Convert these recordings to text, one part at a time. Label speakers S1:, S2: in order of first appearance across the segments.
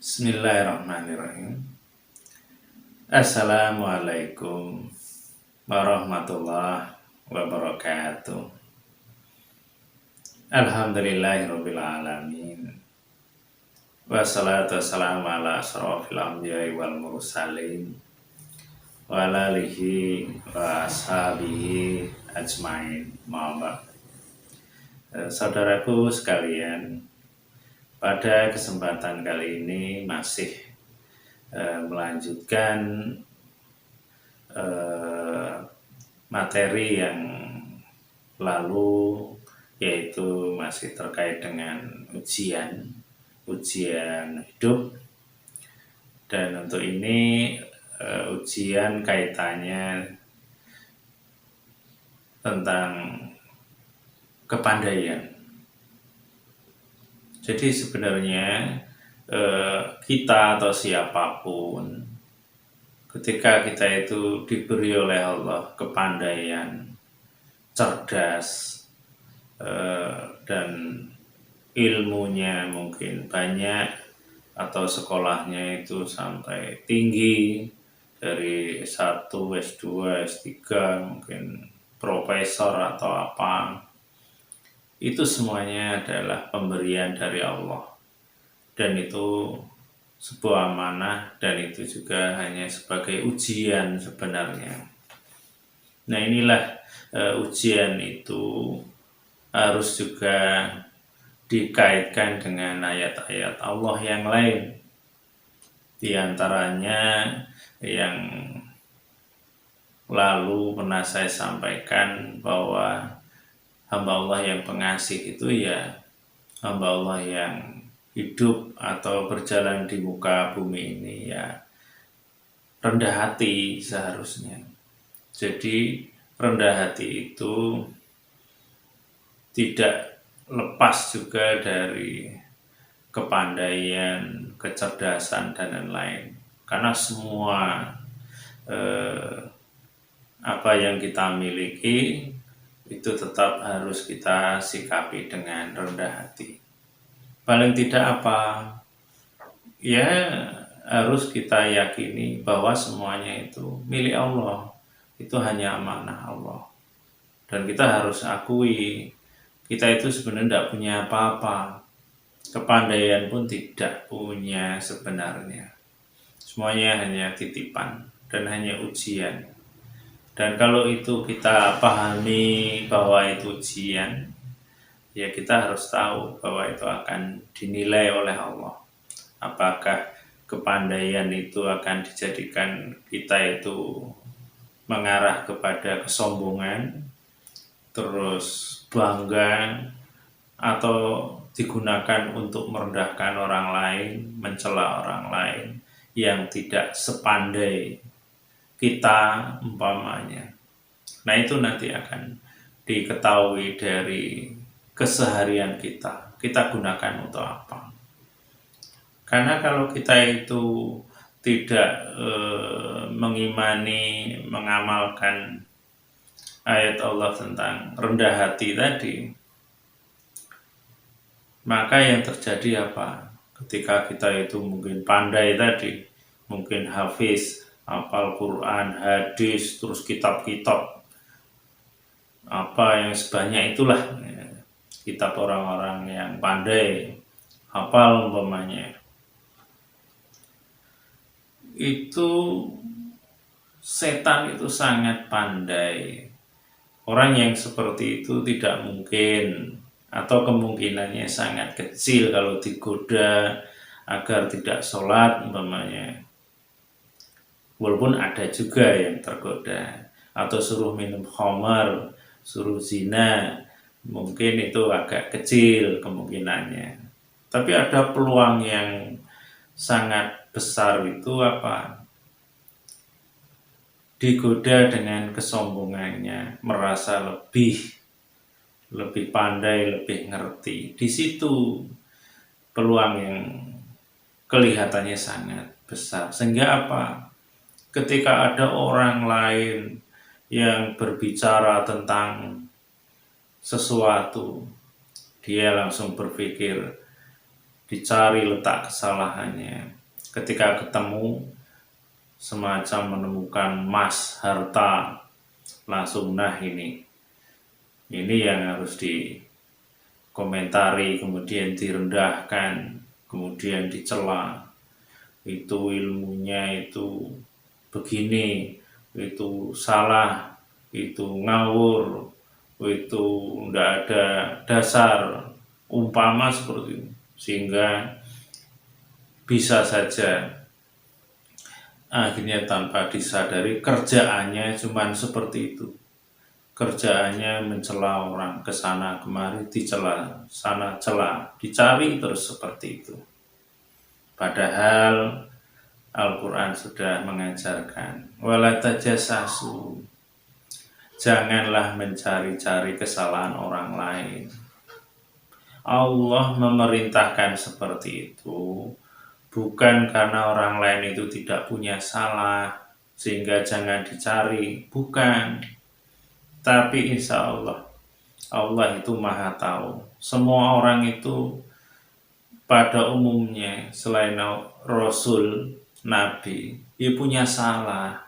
S1: Bismillahirrahmanirrahim. Assalamualaikum warahmatullahi wabarakatuh. Alhamdulillahirabbil alamin. Wassalatu wassalamu ala asyrofil anbiya'i wal mursalin wa ala alihi wa ashabihi ajmain. Saudaraku sekalian, pada kesempatan kali ini masih melanjutkan materi yang lalu, yaitu masih terkait dengan ujian hidup. Dan untuk ini ujian kaitannya tentang kepandaian. Jadi sebenarnya kita atau siapapun, ketika kita itu diberi oleh Allah kepandaian, cerdas, dan ilmunya mungkin banyak, atau sekolahnya itu sampai tinggi, dari S1, S2, S3, mungkin profesor atau apa, itu semuanya adalah pemberian dari Allah. Dan itu sebuah amanah, dan itu juga hanya sebagai ujian sebenarnya. Nah, inilah ujian itu harus juga dikaitkan dengan ayat-ayat Allah yang lain. Di antaranya yang lalu pernah saya sampaikan bahwa hamba Allah yang pengasih itu ya hamba Allah yang hidup atau berjalan di muka bumi ini ya rendah hati seharusnya. Jadi rendah hati itu tidak lepas juga dari kepandaian, kecerdasan, dan lain-lain. Karena semua apa yang kita miliki itu tetap harus kita sikapi dengan rendah hati. Paling tidak apa, ya harus kita yakini bahwa semuanya itu milik Allah, itu hanya amanah Allah. Dan kita harus akui, kita itu sebenarnya tidak punya apa-apa, kepandaian pun tidak punya sebenarnya. Semuanya hanya titipan dan hanya ujian. Dan kalau itu kita pahami bahwa itu ujian, ya kita harus tahu bahwa itu akan dinilai oleh Allah. Apakah kepandaian itu akan dijadikan kita itu mengarah kepada kesombongan, terus bangga, atau digunakan untuk merendahkan orang lain, mencela orang lain yang tidak sepandai kita umpamanya. Nah, itu nanti akan diketahui dari keseharian kita gunakan untuk apa. Karena kalau kita itu tidak mengimani, mengamalkan ayat Allah tentang rendah hati tadi, maka yang terjadi apa? Ketika kita itu mungkin pandai tadi, mungkin hafiz, hafal Quran, hadis, terus kitab-kitab apa yang sebanyak itulah, ya, kitab orang-orang yang pandai, hafal umpamanya, itu setan itu sangat pandai. Orang yang seperti itu tidak mungkin, atau kemungkinannya sangat kecil kalau digoda agar tidak sholat umpamanya. Walaupun ada juga yang tergoda, atau suruh minum khamar, suruh zina, mungkin itu agak kecil kemungkinannya. Tapi ada peluang yang sangat besar, itu apa? Digoda dengan kesombongannya, merasa lebih pandai, lebih ngerti. Di situ peluang yang kelihatannya sangat besar. Sehingga apa? Ketika ada orang lain yang berbicara tentang sesuatu, dia langsung berpikir dicari letak kesalahannya. Ketika ketemu, semacam menemukan emas, harta, langsung nah ini yang harus dikomentari, kemudian direndahkan, kemudian dicela. Itu ilmunya itu begini, itu salah, itu ngawur, itu ndak ada dasar, umpama seperti itu. Sehingga bisa saja akhirnya tanpa disadari kerjaannya cuman seperti itu. Kerjaannya mencela orang, ke sana kemari dicela, sana cela, dicari terus seperti itu. Padahal Al-Quran sudah mengajarkan, wala tajassasu, janganlah mencari-cari kesalahan orang lain. Allah memerintahkan seperti itu bukan karena orang lain itu tidak punya salah sehingga jangan dicari, bukan. Tapi insya Allah, Allah itu maha tahu. Semua orang itu pada umumnya selain Rasul, Nabi, ya punya salah.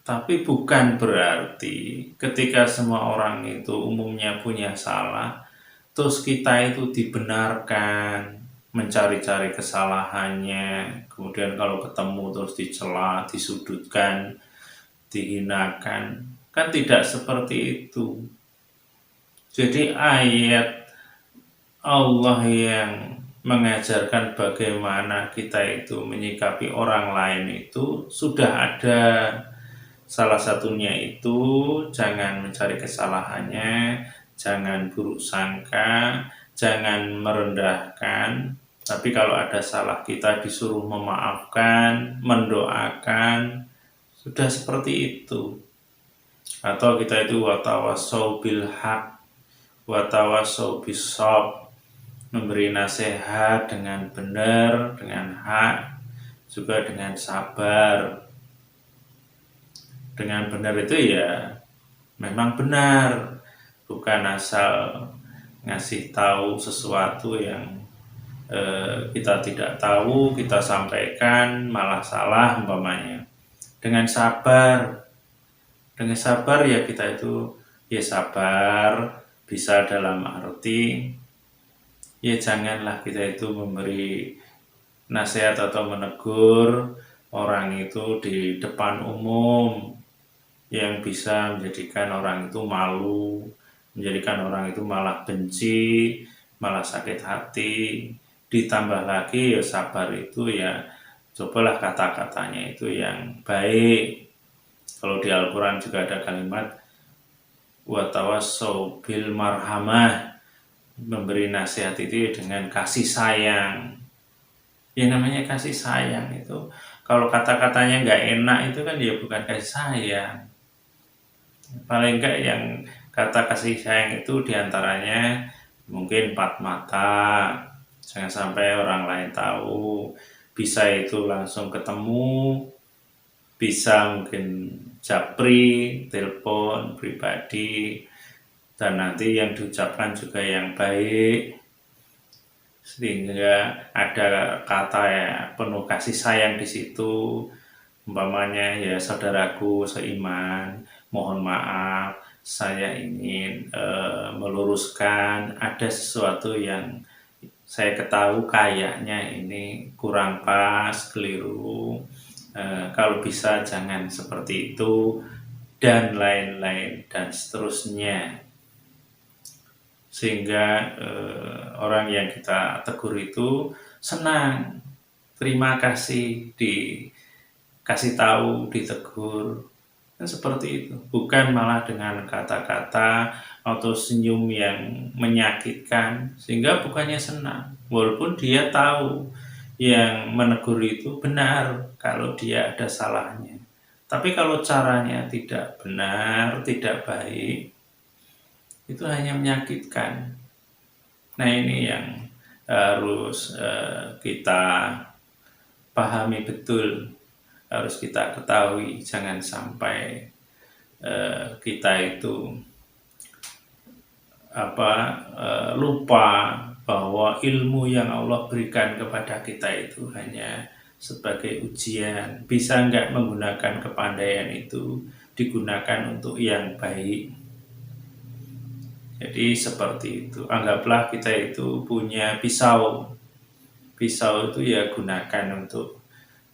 S1: Tapi bukan berarti ketika semua orang itu umumnya punya salah, terus kita itu dibenarkan mencari-cari kesalahannya, kemudian kalau ketemu terus dicela, disudutkan, dihinakan. Kan tidak seperti itu. Jadi ayat Allah yang mengajarkan bagaimana kita itu menyikapi orang lain itu sudah ada. Salah satunya itu jangan mencari kesalahannya, jangan buruk sangka, jangan merendahkan. Tapi kalau ada salah kita disuruh memaafkan, mendoakan, sudah seperti itu. Atau kita itu watawasau bil haq, watawasau bisab, memberi nasihat dengan benar, dengan hak, juga dengan sabar. Dengan benar itu ya memang benar, bukan asal ngasih tahu sesuatu yang kita tidak tahu, kita sampaikan malah salah umpamanya. Dengan sabar ya kita itu ya sabar, bisa dalam arti ya janganlah kita itu memberi nasihat atau menegur orang itu di depan umum yang bisa menjadikan orang itu malu, menjadikan orang itu malah benci, malah sakit hati. Ditambah lagi ya sabar itu ya cobalah kata-katanya itu yang baik. Kalau di Al-Quran juga ada kalimat watawasau bil marhamah, memberi nasihat itu dengan kasih sayang. Ya namanya kasih sayang itu kalau kata-katanya nggak enak itu kan ya bukan kasih sayang. Paling enggak yang kata kasih sayang itu diantaranya mungkin empat mata, jangan sampai orang lain tahu, bisa itu langsung ketemu, bisa mungkin japri, telepon pribadi, dan nanti yang diucapkan juga yang baik, sehingga ada kata ya penuh kasih sayang di situ. Umpamanya ya saudaraku seiman, mohon maaf, saya ingin meluruskan ada sesuatu yang saya ketahui kayaknya ini kurang pas, keliru. Kalau bisa jangan seperti itu dan lain-lain dan seterusnya. Sehingga orang yang kita tegur itu senang, terima kasih dikasih tahu, ditegur, kan seperti itu. Bukan malah dengan kata-kata atau senyum yang menyakitkan, sehingga bukannya senang, walaupun dia tahu yang menegur itu benar kalau dia ada salahnya. Tapi kalau caranya tidak benar, tidak baik, itu hanya menyakitkan. Nah ini yang harus kita pahami betul, harus kita ketahui, jangan sampai kita itu lupa bahwa ilmu yang Allah berikan kepada kita itu hanya sebagai ujian. Bisa nggak menggunakan kepandaian itu digunakan untuk yang baik. Jadi seperti itu. Anggaplah kita itu punya pisau. Pisau itu ya gunakan untuk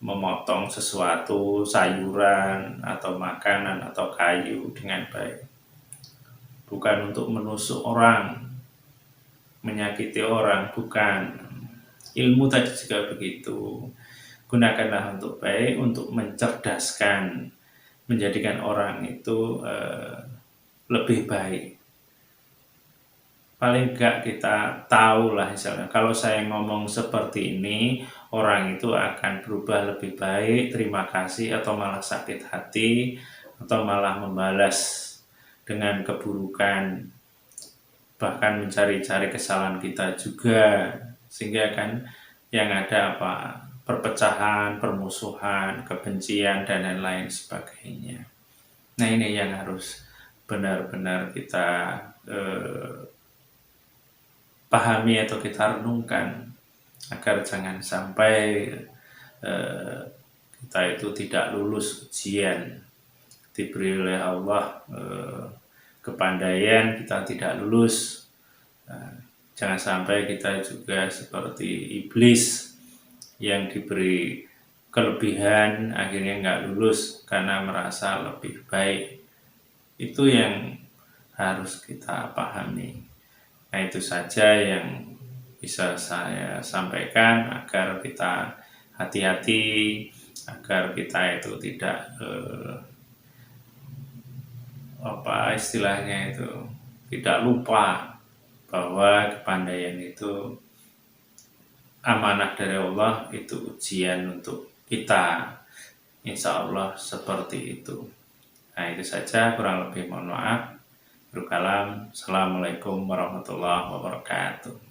S1: memotong sesuatu, sayuran, atau makanan, atau kayu dengan baik. Bukan untuk menusuk orang, menyakiti orang, bukan. Ilmu tadi juga begitu. Gunakanlah untuk baik, untuk mencerdaskan, menjadikan orang itu lebih baik. Paling enggak kita tahu lah misalnya, kalau saya ngomong seperti ini, orang itu akan berubah lebih baik, terima kasih, atau malah sakit hati, atau malah membalas dengan keburukan, bahkan mencari-cari kesalahan kita juga, sehingga kan yang ada apa? Perpecahan, permusuhan, kebencian, dan lain-lain sebagainya. Nah, ini yang harus benar-benar kita pahami atau kita renungkan, agar jangan sampai kita itu tidak lulus ujian. Diberi oleh Allah kepandaian, kita tidak lulus. Jangan sampai kita juga seperti iblis yang diberi kelebihan akhirnya nggak lulus karena merasa lebih baik. Itu yang harus kita pahami. Nah, itu saja yang bisa saya sampaikan, agar kita hati-hati, agar kita itu tidak istilahnya itu tidak lupa bahwa kepandaian itu amanah dari Allah, itu ujian untuk kita. Insya Allah seperti itu. Nah, itu saja, kurang lebih mohon maaf. Assalamualaikum warahmatullahi wabarakatuh.